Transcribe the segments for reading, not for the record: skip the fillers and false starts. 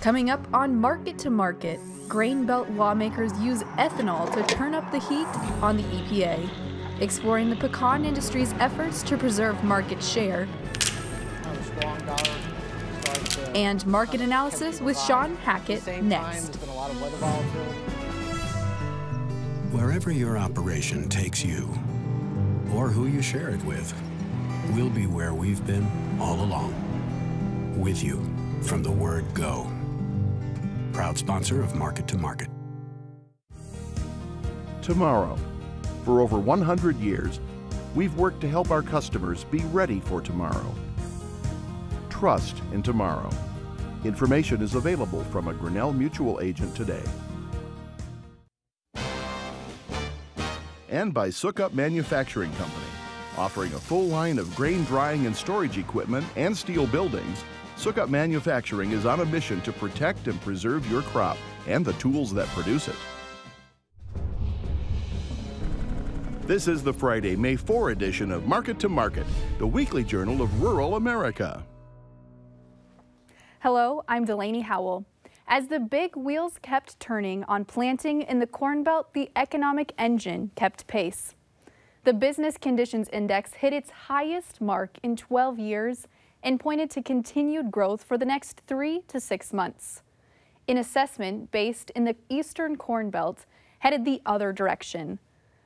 Coming up on Market to Market, Grain Belt lawmakers use ethanol to turn up the heat on the EPA, exploring the pecan industry's efforts to preserve market share, and market analysis with Shawn Hackett next. Wherever your operation takes you, or who you share it with, we'll be where we've been all along, with you from the word go. Proud sponsor of Market to Market. Tomorrow. For over 100 years, we've worked to help our customers be ready for tomorrow. Trust in tomorrow. Information is available from a Grinnell Mutual agent today. And by Sukup Manufacturing Company, offering a full line of grain drying and storage equipment and steel buildings. Sukup Manufacturing is on a mission to protect and preserve your crop and the tools that produce it. This is the Friday, May 4 edition of Market to Market, the weekly journal of rural America. Hello, I'm Delaney Howell. As the big wheels kept turning on planting in the Corn Belt, the economic engine kept pace. The Business Conditions Index hit its highest mark in 12 years and pointed to continued growth for the next 3 to 6 months. An assessment based in the Eastern Corn Belt headed the other direction.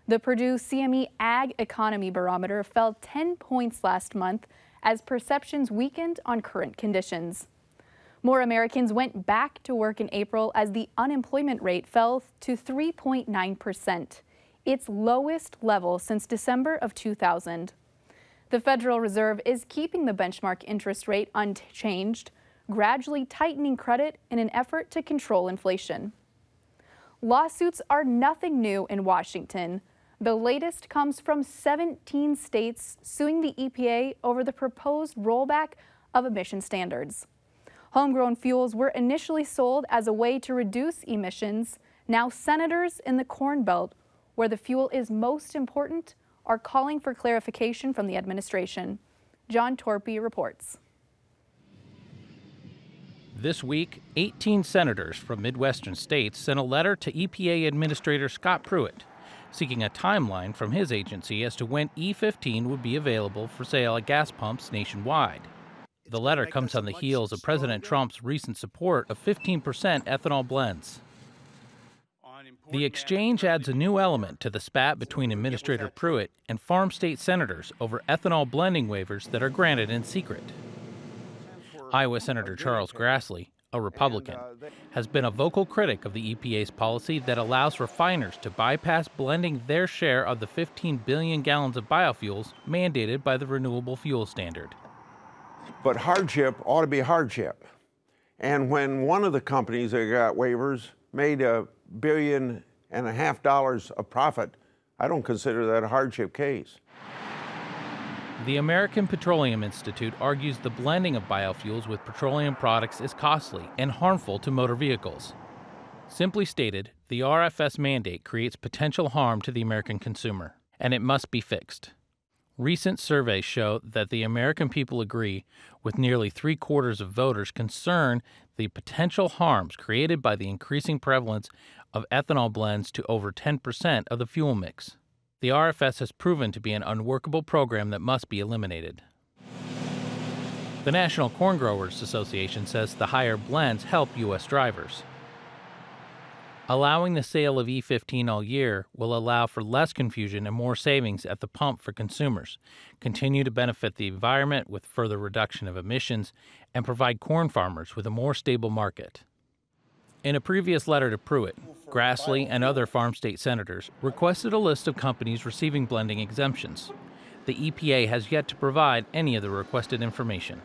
The Purdue CME Ag Economy Barometer fell 10 points last month as perceptions weakened on current conditions. More Americans went back to work in April as the unemployment rate fell to 3.9%, its lowest level since December of 2000. The Federal Reserve is keeping the benchmark interest rate unchanged, gradually tightening credit in an effort to control inflation. Lawsuits are nothing new in Washington. The latest comes from 17 states suing the EPA over the proposed rollback of emission standards. Homegrown fuels were initially sold as a way to reduce emissions. Now senators in the Corn Belt, where the fuel is most important, are calling for clarification from the administration. John Torpy reports. This week, 18 senators from Midwestern states sent a letter to EPA Administrator Scott Pruitt, seeking a timeline from his agency as to when E15 would be available for sale at gas pumps nationwide. The letter comes on the heels of President Trump's recent support of 15% ethanol blends. The exchange adds a new element to the spat between Administrator Pruitt and farm state senators over ethanol blending waivers that are granted in secret. Iowa Senator Charles Grassley, a Republican, has been a vocal critic of the EPA's policy that allows refiners to bypass blending their share of the 15 billion gallons of biofuels mandated by the Renewable Fuel Standard. But hardship ought to be hardship. And when one of the companies that got waivers made $1.5 billion of profit, I don't consider that a hardship case. The American Petroleum Institute argues the blending of biofuels with petroleum products is costly and harmful to motor vehicles. Simply stated, the RFS mandate creates potential harm to the American consumer, and it must be fixed. Recent surveys show that the American people agree, with nearly 3/4 of voters concerned the potential harms created by the increasing prevalence of ethanol blends to over 10% of the fuel mix. The RFS has proven to be an unworkable program that must be eliminated. The National Corn Growers Association says the higher blends help U.S. drivers. Allowing the sale of E15 all year will allow for less confusion and more savings at the pump for consumers, continue to benefit the environment with further reduction of emissions, and provide corn farmers with a more stable market. In a previous letter to Pruitt, Grassley and other farm state senators requested a list of companies receiving blending exemptions. The EPA has yet to provide any of the requested information.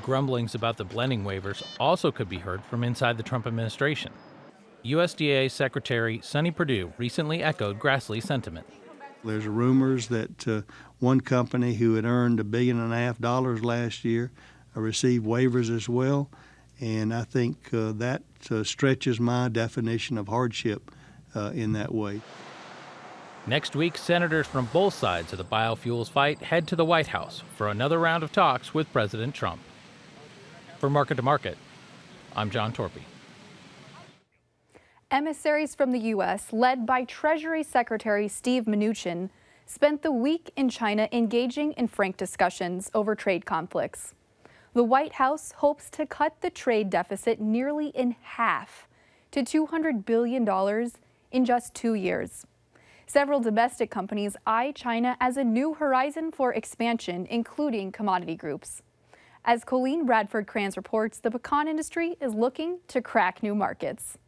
Grumblings about the blending waivers also could be heard from inside the Trump administration. USDA Secretary Sonny Perdue recently echoed Grassley's sentiment. There's rumors that one company who had earned $1.5 billion last year received waivers as well, and I think that stretches my definition of hardship in that way. Next week, senators from both sides of the biofuels fight head to the White House for another round of talks with President Trump. For Market to Market, I'm John Torpy. Emissaries from the U.S., led by Treasury Secretary Steve Mnuchin, spent the week in China engaging in frank discussions over trade conflicts. The White House hopes to cut the trade deficit nearly in half to $200 billion in just 2 years. Several domestic companies eye China as a new horizon for expansion, including commodity groups. As Colleen Bradford-Kranz reports, the pecan industry is looking to crack new markets.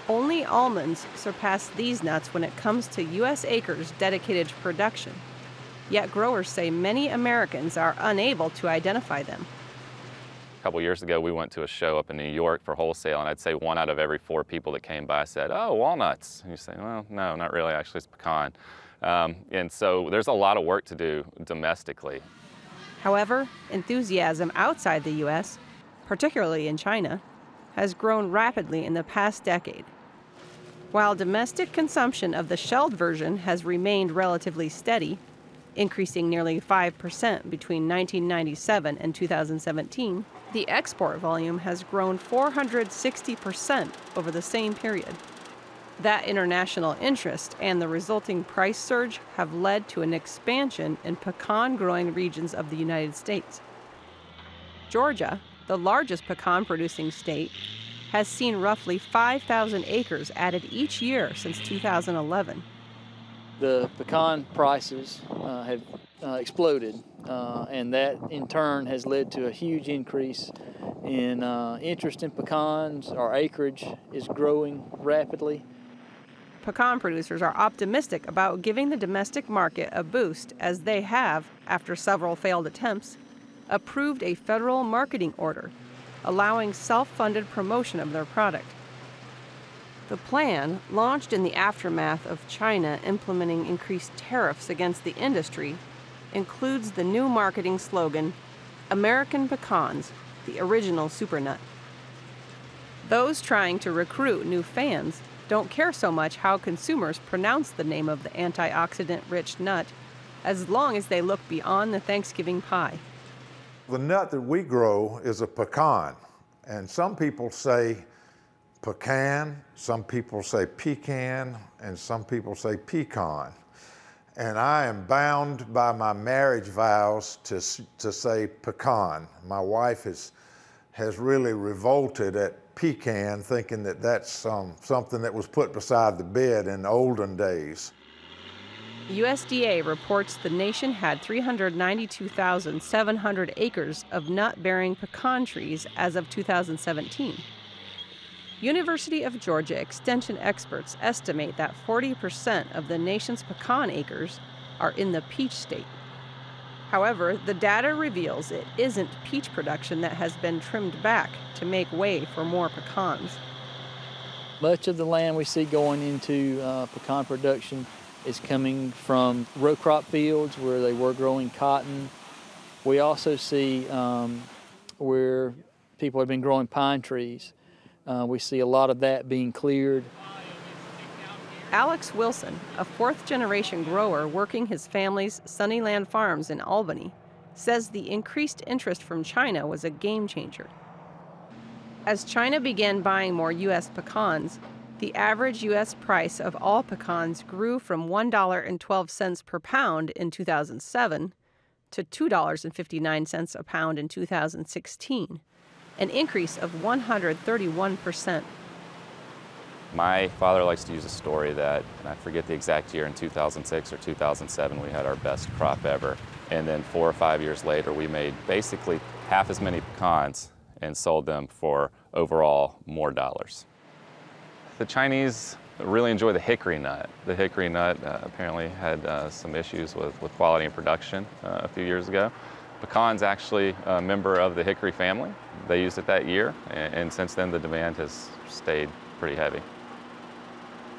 Only almonds surpass these nuts when it comes to U.S. acres dedicated to production. Yet growers say many Americans are unable to identify them. A couple years ago, we went to a show up in New York for wholesale, and I'd say 1 out of every 4 people that came by said, "Oh, walnuts." And you say, "Well, no, not really. Actually, it's pecan." And so there's a lot of work to do domestically. However, enthusiasm outside the U.S., particularly in China, has grown rapidly in the past decade. While domestic consumption of the shelled version has remained relatively steady, increasing nearly 5% between 1997 and 2017, the export volume has grown 460% over the same period. That international interest and the resulting price surge have led to an expansion in pecan-growing regions of the United States. Georgia, the largest pecan-producing state, has seen roughly 5,000 acres added each year since 2011. The pecan prices have exploded, and that in turn has led to a huge increase in interest in pecans. Our acreage is growing rapidly. Pecan producers are optimistic about giving the domestic market a boost as they have, after several failed attempts, approved a federal marketing order allowing self-funded promotion of their product. The plan, launched in the aftermath of China implementing increased tariffs against the industry, includes the new marketing slogan, "American Pecans, the original supernut." Those trying to recruit new fans don't care so much how consumers pronounce the name of the antioxidant-rich nut, as long as they look beyond the Thanksgiving pie. The nut that we grow is a pecan, and some people say pecan, some people say pecan, and some people say pecan. And I am bound by my marriage vows to say pecan. My wife has really revolted at pecan, thinking that that's something that was put beside the bed in olden days. USDA reports the nation had 392,700 acres of nut-bearing pecan trees as of 2017. University of Georgia Extension experts estimate that 40% of the nation's pecan acres are in the peach state. However, the data reveals it isn't peach production that has been trimmed back to make way for more pecans. Much of the land we see going into pecan production is coming from row crop fields where they were growing cotton. We also see where people have been growing pine trees. We see a lot of that being cleared. Alex Wilson, a fourth-generation grower working his family's Sunnyland Farms in Albany, says the increased interest from China was a game changer. As China began buying more U.S. pecans, the average U.S. price of all pecans grew from $1.12 per pound in 2007 to $2.59 a pound in 2016, an increase of 131%. My father likes to use a story that, and I forget the exact year, in 2006 or 2007, we had our best crop ever. And then 4 or 5 years later, we made basically half as many pecans and sold them for overall more dollars. The Chinese really enjoy the hickory nut. The hickory nut apparently had some issues with quality and production a few years ago. Pecan's actually a member of the hickory family. They used it that year, and since then the demand has stayed pretty heavy.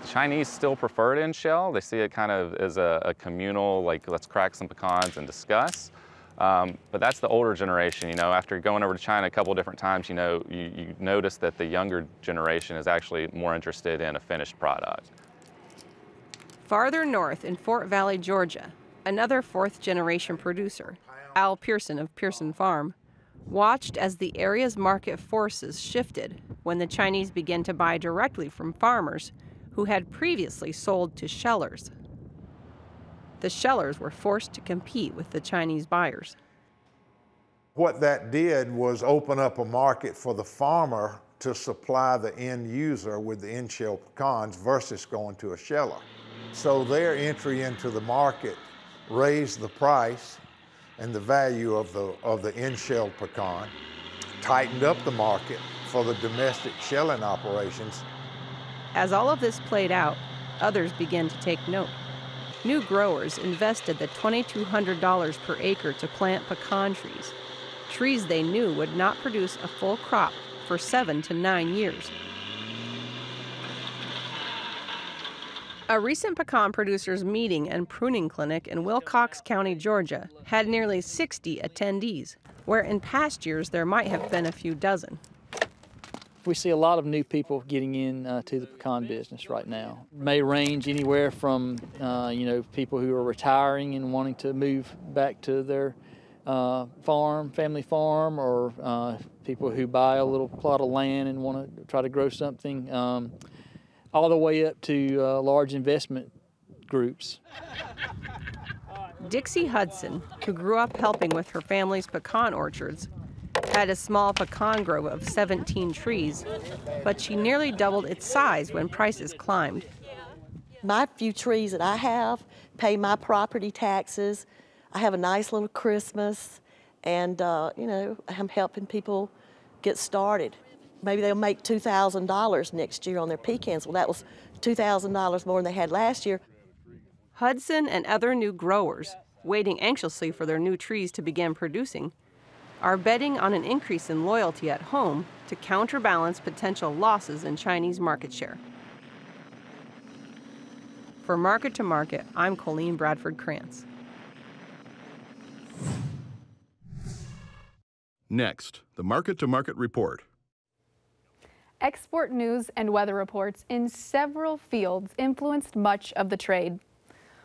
The Chinese still prefer it in shell. They see it kind of as a communal, like, let's crack some pecans and discuss. But that's the older generation. You know, after going over to China a couple different times, you know, you notice that the younger generation is actually more interested in a finished product. Farther north in Fort Valley, Georgia, another fourth-generation producer, Al Pearson of Pearson Farm, watched as the area's market forces shifted when the Chinese began to buy directly from farmers who had previously sold to shellers. The shellers were forced to compete with the Chinese buyers. What that did was open up a market for the farmer to supply the end user with the in-shell pecans versus going to a sheller. So their entry into the market raised the price and the value of the in-shell pecan, tightened up the market for the domestic shelling operations. As all of this played out, others began to take note. New growers invested the $2,200 per acre to plant pecan trees they knew would not produce a full crop for 7 to 9 years. A recent pecan producers meeting and pruning clinic in Wilcox County, Georgia, had nearly 60 attendees, where in past years there might have been a few dozen. We see a lot of new people getting in to the pecan business right now. It may range anywhere from people who are retiring and wanting to move back to their family farm, or people who buy a little plot of land and want to try to grow something, all the way up to large investment groups. Dixie Hudson, who grew up helping with her family's pecan orchards, had a small pecan grove of 17 trees, but she nearly doubled its size when prices climbed. My few trees that I have pay my property taxes. I have a nice little Christmas, and I'm helping people get started. Maybe they'll make $2,000 next year on their pecans. Well, that was $2,000 more than they had last year. Hudson and other new growers, waiting anxiously for their new trees to begin producing, are betting on an increase in loyalty at home to counterbalance potential losses in Chinese market share. For Market to Market, I'm Colleen Bradford Krantz. Next, the Market to Market report. Export news and weather reports in several fields influenced much of the trade.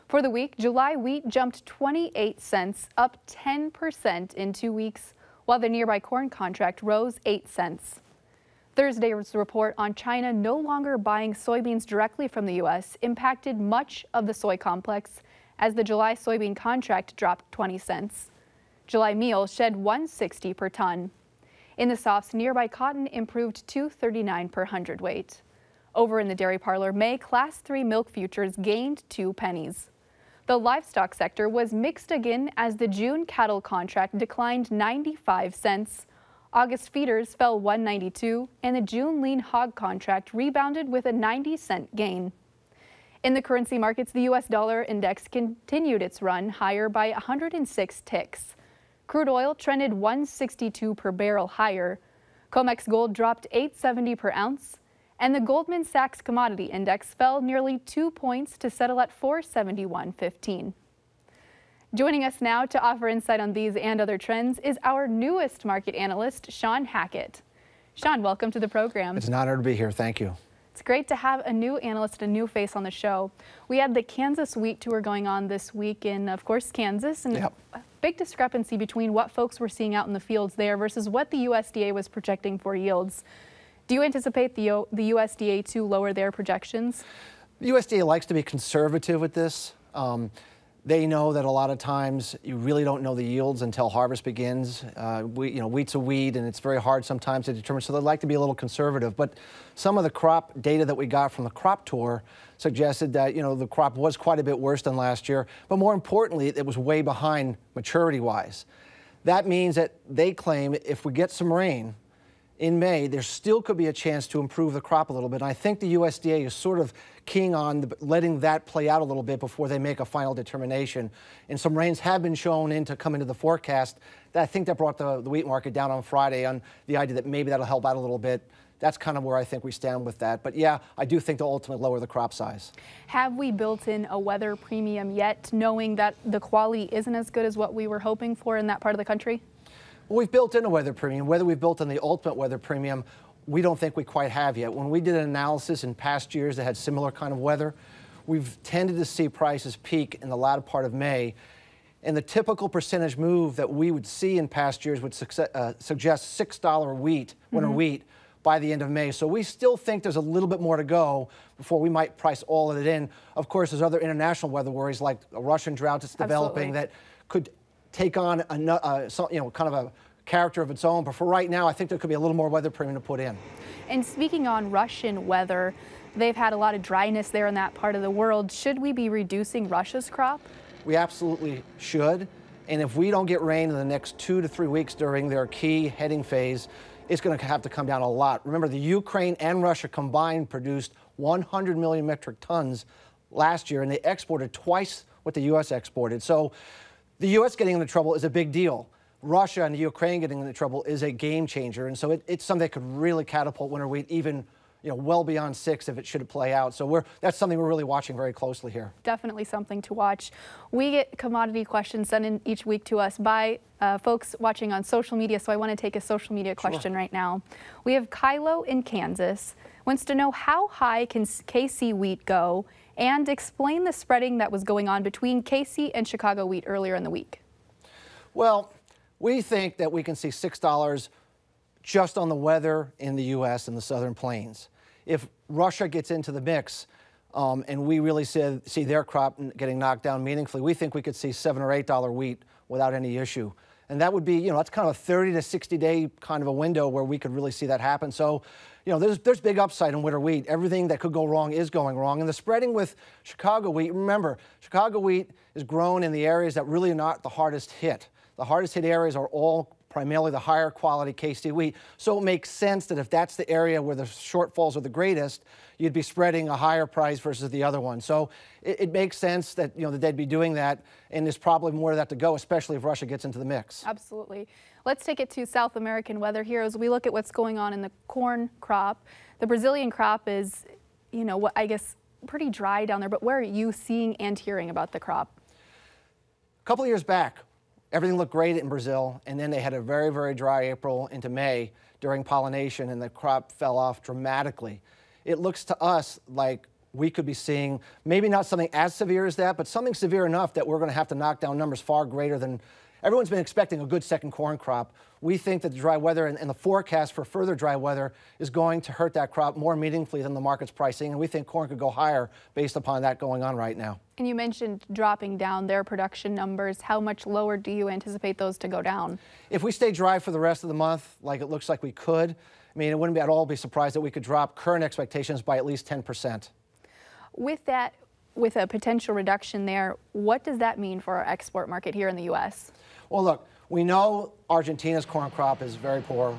For the week, July wheat jumped 28 cents, up 10% in 2 weeks, while the nearby corn contract rose 8 cents. Thursday's report on China no longer buying soybeans directly from the U.S. impacted much of the soy complex, as the July soybean contract dropped 20 cents. July meal shed $1.60 per ton. In the softs, nearby cotton improved $2.39 per hundredweight. Over in the dairy parlor, May Class 3 milk futures gained 2 pennies. The livestock sector was mixed again as the June cattle contract declined 95 cents. August feeders fell $1.92, and the June lean hog contract rebounded with a 90-cent gain. In the currency markets, the U.S. dollar index continued its run higher by 106 ticks. Crude oil trended $1.62 per barrel higher. COMEX gold dropped $8.70 per ounce, and the Goldman Sachs Commodity Index fell nearly 2 points to settle at 471.15. Joining us now to offer insight on these and other trends is our newest market analyst, Shawn Hackett. Shawn, welcome to the program. It's an honor to be here. Thank you. It's great to have a new analyst, a new face on the show. We had the Kansas wheat tour going on this week in, of course, Kansas, and a big discrepancy between what folks were seeing out in the fields there versus what the USDA was projecting for yields. Do you anticipate the USDA to lower their projections? The USDA likes to be conservative with this. They know that a lot of times you really don't know the yields until harvest begins. Wheat's a weed, and it's very hard sometimes to determine, so they like to be a little conservative. But some of the crop data that we got from the crop tour suggested that, the crop was quite a bit worse than last year, but more importantly, it was way behind maturity-wise. That means that they claim if we get some rain in May, there still could be a chance to improve the crop a little bit. And I think the USDA is sort of keen on letting that play out a little bit before they make a final determination. And some rains have been shown to come into the forecast. I think that brought the wheat market down on Friday on the idea that maybe that'll help out a little bit. That's kind of where I think we stand with that. But yeah, I do think they'll ultimately lower the crop size. Have we built in a weather premium yet, knowing that the quality isn't as good as what we were hoping for in that part of the country? Well, we've built in a weather premium. Whether we've built in the ultimate weather premium, we don't think we quite have yet. When we did an analysis in past years that had similar kind of weather, we've tended to see prices peak in the latter part of May. And the typical percentage move that we would see in past years would suggest $6 wheat, winter wheat, by the end of May. So we still think there's a little bit more to go before we might price all of it in. Of course, there's other international weather worries like a Russian drought that's developing that could take on kind of a character of its own. But for right now, I think there could be a little more weather premium to put in. And speaking on Russian weather, they've had a lot of dryness there in that part of the world. Should we be reducing Russia's crop? We absolutely should. And if we don't get rain in the next 2 to 3 weeks during their key heading phase, it's going to have to come down a lot. Remember, the Ukraine and Russia combined produced 100 million metric tons last year, and they exported twice what the U.S. exported. So the U.S. getting into trouble is a big deal. Russia and the Ukraine getting into trouble is a game changer. And so it's something that could really catapult winter wheat even well beyond 6 if it should play out. So that's something we're really watching very closely here. Definitely something to watch. We get commodity questions sent in each week to us by folks watching on social media, so I want to take a social media question right now. We have Kylo in Kansas, wants to know how high can KC wheat go, and explain the spreading that was going on between KC and Chicago wheat earlier in the week. Well, we think that we can see $6 just on the weather in the U.S. and the Southern Plains. If Russia gets into the mix and we really see their crop getting knocked down meaningfully, we think we could see $7 or $8 wheat without any issue. And that would be, that's kind of a 30 to 60 day kind of a window where we could really see that happen. So, there's big upside in winter wheat. Everything that could go wrong is going wrong. And the spreading with Chicago wheat, remember, Chicago wheat is grown in the areas that really are not the hardest hit. The hardest hit areas are all primarily the higher quality KC wheat. So it makes sense that if that's the area where the shortfalls are the greatest, you'd be spreading a higher price versus the other one. So it makes sense that that they'd be doing that, and there's probably more of that to go, especially if Russia gets into the mix. Absolutely. Let's take it to South American weather here as we look at what's going on in the corn crop. The Brazilian crop is, I guess, pretty dry down there, but where are you seeing and hearing about the crop? A couple of years back, everything looked great in Brazil, and then they had a very, very dry April into May during pollination, and the crop fell off dramatically. It looks to us like we could be seeing maybe not something as severe as that, but something severe enough that we're going to have to knock down numbers far greater than everyone's been expecting. A good second corn crop. We think that the dry weather and the forecast for further dry weather is going to hurt that crop more meaningfully than the market's pricing, and we think corn could go higher based upon that going on right now. And you mentioned dropping down their production numbers. How much lower do you anticipate those to go down? If we stay dry for the rest of the month, like it looks like we could, it wouldn't be at all be surprised that we could drop current expectations by at least 10%. With that, with a potential reduction there, what does that mean for our export market here in the U.S.? Well, look, we know Argentina's corn crop is very poor.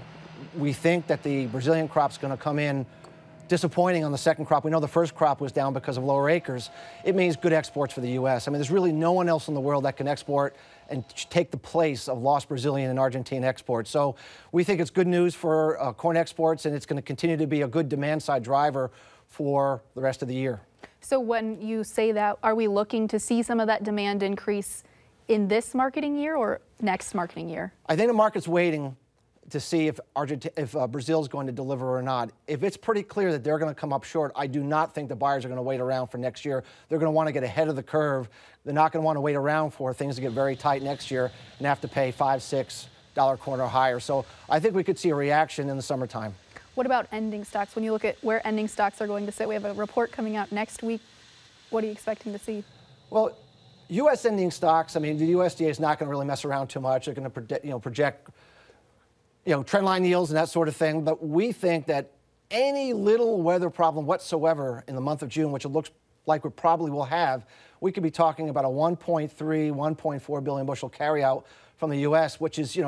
We think that the Brazilian crop's going to come in disappointing on the second crop. We know the first crop was down because of lower acres. It means good exports for the U.S. There's really no one else in the world that can export and take the place of lost Brazilian and Argentine exports. So we think it's good news for corn exports, and it's going to continue to be a good demand-side driver for the rest of the year. So when you say that, are we looking to see some of that demand increase in this marketing year or next marketing year? I think the market's waiting to see if Brazil's going to deliver or not. If it's pretty clear that they're going to come up short, I do not think the buyers are going to wait around for next year. They're going to want to get ahead of the curve. They're not going to want to wait around for things to get very tight next year and have to pay $5, $6 corn or higher. So I think we could see a reaction in the summertime. What about ending stocks? When you look at where ending stocks are going to sit, we have a report coming out next week. What are you expecting to see? Well, U.S. ending stocks, the USDA is not going to really mess around too much. They're going to project trendline yields and that sort of thing. But we think that any little weather problem whatsoever in the month of June, which it looks like we probably will have, we could be talking about a 1.3, 1.4 billion bushel carryout from the U.S., which is,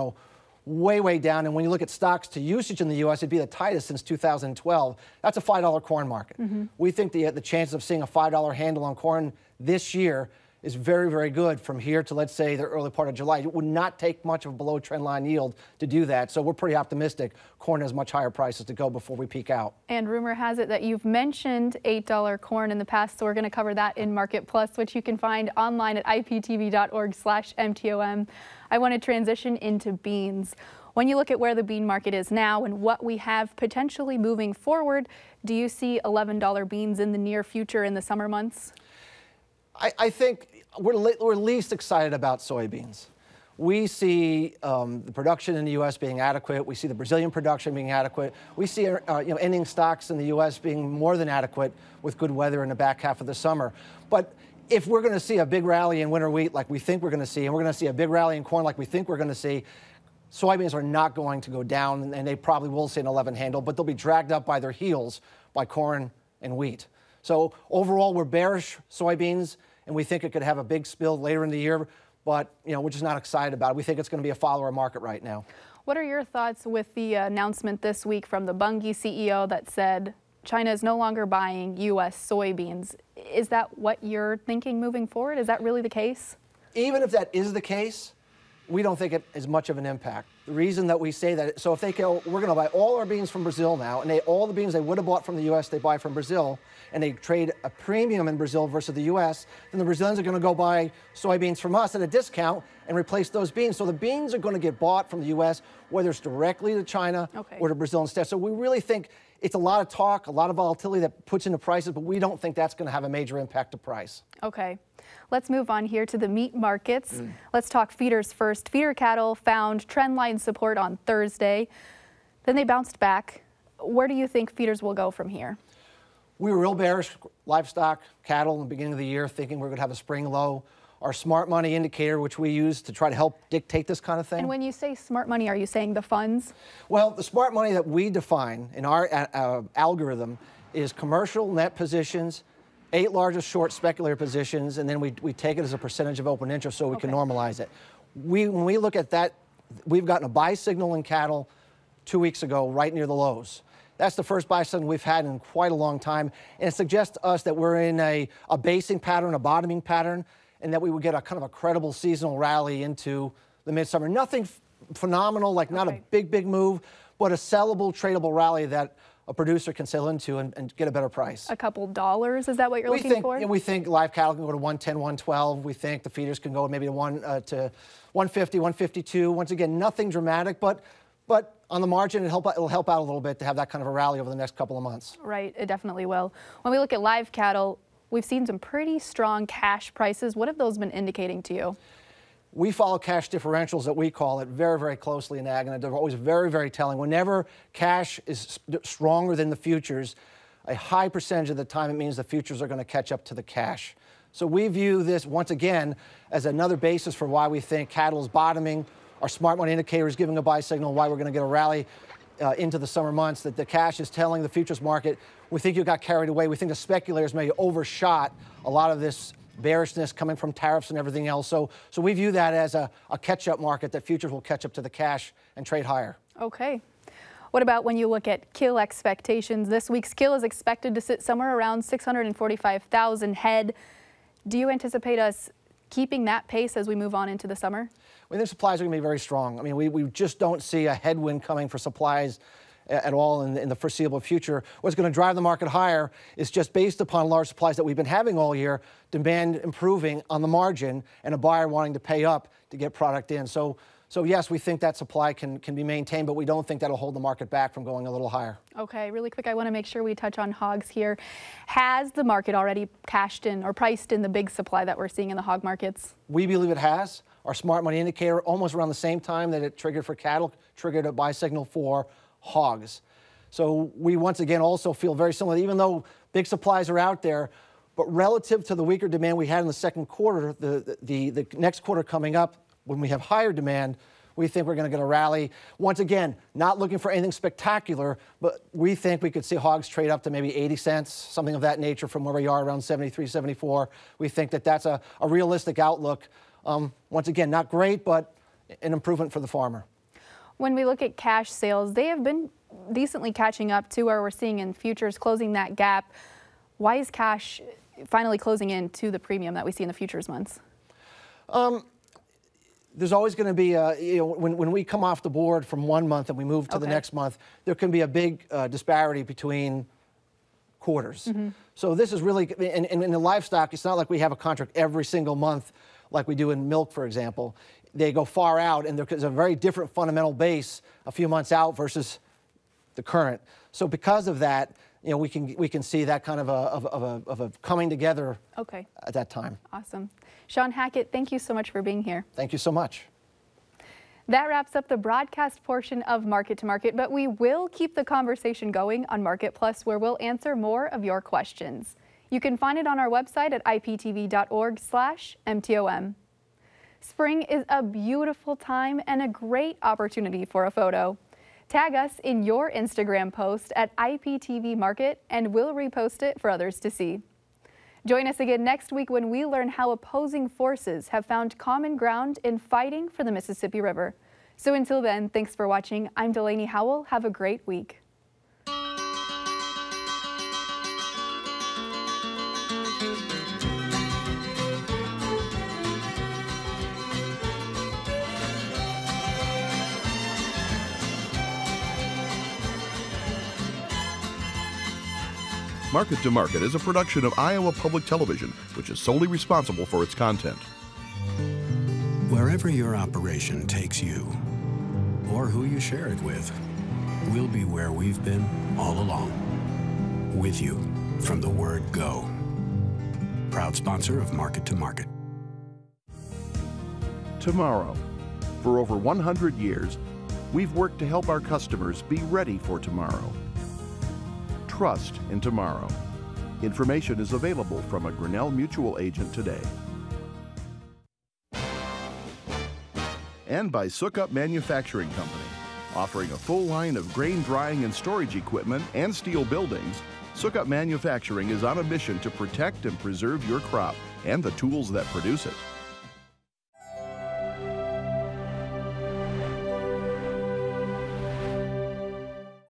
way down. And when you look at stocks to usage in the U.S., it'd be the tightest since 2012. That's a $5 corn market. Mm-hmm. We think the chances of seeing a $5 handle on corn this year is very, very good from here to, let's say, the early part of July. It would not take much of a below trend line yield to do that. So we're pretty optimistic corn has much higher prices to go before we peak out. And rumor has it that you've mentioned $8 corn in the past, so we're going to cover that in Market Plus, which you can find online at iptv.org/MTOM. I want to transition into beans. When you look at where the bean market is now and what we have potentially moving forward, do you see $11 beans in the near future in the summer months? I think we're least excited about soybeans. We see the production in the U.S. being adequate. We see the Brazilian production being adequate. We see ending stocks in the U.S. being more than adequate with good weather in the back half of the summer. But if we're going to see a big rally in winter wheat like we think we're going to see, and we're going to see a big rally in corn like we think we're going to see, soybeans are not going to go down, and they probably will see an 11 handle, but they'll be dragged up by their heels by corn and wheat. So overall, we're bearish soybeans, and we think it could have a big spill later in the year. But, we're just not excited about it. We think it's going to be a follower market right now. What are your thoughts with the announcement this week from the Bunge CEO that said China is no longer buying U.S. soybeans? Is that what you're thinking moving forward? Is that really the case? Even if that is the case, we don't think it is much of an impact. The reason that we say that, so if they go, we're going to buy all our beans from Brazil now, and all the beans they would have bought from the U.S. they buy from Brazil, and they trade a premium in Brazil versus the U.S., then the Brazilians are going to go buy soybeans from us at a discount and replace those beans. So the beans are going to get bought from the U.S., whether it's directly to China or to Brazil instead. So we really think it's a lot of talk, a lot of volatility that puts into prices, but we don't think that's going to have a major impact to price. Okay. Let's move on here to the meat markets. Let's talk feeders first. Feeder cattle found trendline support on Thursday. Then they bounced back. Where do you think feeders will go from here? We were real bearish livestock, cattle in the beginning of the year, thinking we were going to have a spring low. Our smart money indicator, which we use to try to help dictate this kind of thing. And when you say smart money, are you saying the funds? Well, the smart money that we define in our algorithm is commercial net positions, 8 largest short speculator positions, and then we take it as a percentage of open interest so we can normalize it. When we look at that, we've gotten a buy signal in cattle 2 weeks ago right near the lows. That's the first buy signal we've had in quite a long time, and it suggests to us that we're in a basing pattern, a bottoming pattern, and that we would get a kind of a credible seasonal rally into the midsummer. Nothing phenomenal, like not a big move, but a sellable, tradable rally that a producer can sell into and get a better price. A couple dollars, is that what you're looking for? We think live cattle can go to 110, 112. We think the feeders can go maybe to 150, 152. Once again, nothing dramatic, but on the margin, it'll help out a little bit to have that kind of a rally over the next couple of months. Right, it definitely will. When we look at live cattle, we've seen some pretty strong cash prices. What have those been indicating to you? We follow cash differentials, that we call it, very, very closely in ag, and they're always very, very telling. Whenever cash is stronger than the futures, a high percentage of the time it means the futures are going to catch up to the cash. So we view this, once again, as another basis for why we think cattle is bottoming. Our smart money indicator is giving a buy signal, why we're going to get a rally into the summer months, that the cash is telling the futures market, we think you got carried away. We think the speculators may overshot a lot of this bearishness coming from tariffs and everything else. So we view that as a catch-up market, that futures will catch up to the cash and trade higher. Okay. What about when you look at kill expectations? This week's kill is expected to sit somewhere around 645,000 head. Do you anticipate us keeping that pace as we move on into the summer? We think supplies are going to be very strong. I mean, we just don't see a headwind coming for supplies at all in the foreseeable future. What's going to drive the market higher is just based upon large supplies that we've been having all year, demand improving on the margin, and a buyer wanting to pay up to get product in. So yes, we think that supply can be maintained, but we don't think that'll hold the market back from going a little higher. Okay, really quick, I want to make sure we touch on hogs here. Has the market already cashed in or priced in the big supply that we're seeing in the hog markets? We believe it has. Our smart money indicator, almost around the same time that it triggered for cattle, triggered a buy signal for hogs. So we once again also feel very similar, even though big supplies are out there, but relative to the weaker demand we had in the second quarter, the next quarter coming up, when we have higher demand, we think we're going to get a rally. Once again, not looking for anything spectacular, but we think we could see hogs trade up to maybe 80 cents, something of that nature from where we are around 73, 74. We think that that's a realistic outlook. Once again, not great, but an improvement for the farmer. When we look at cash sales, they have been decently catching up to where we're seeing in futures closing that gap. Why is cash finally closing in to the premium that we see in the futures months? There's always going to be, when we come off the board from one month and we move to the next month, there can be a big disparity between quarters. So this is really, and in the livestock, it's not like we have a contract every single month like we do in milk, for example. They go far out, and there's a very different fundamental base a few months out versus the current. So because of that, you know, we can see that kind of a coming together Okay. at that time. Awesome. Shawn Hackett, thank you so much for being here. Thank you so much. That wraps up the broadcast portion of Market to Market, but we will keep the conversation going on Market Plus, where we'll answer more of your questions. You can find it on our website at iptv.org/MTOM. Spring is a beautiful time and a great opportunity for a photo. Tag us in your Instagram post at IPTV Market and we'll repost it for others to see. Join us again next week when we learn how opposing forces have found common ground in fighting for the Mississippi River. So until then, thanks for watching. I'm Delaney Howell. Have a great week. Market to Market is a production of Iowa Public Television, which is solely responsible for its content. Wherever your operation takes you, or who you share it with, we'll be where we've been all along. With you from the word go. Proud sponsor of Market to Market. Tomorrow. For over 100 years, we've worked to help our customers be ready for tomorrow. Trust in tomorrow. Information is available from a Grinnell Mutual agent today. And by Sukup Manufacturing Company. Offering a full line of grain drying and storage equipment and steel buildings, Sukup Manufacturing is on a mission to protect and preserve your crop and the tools that produce it.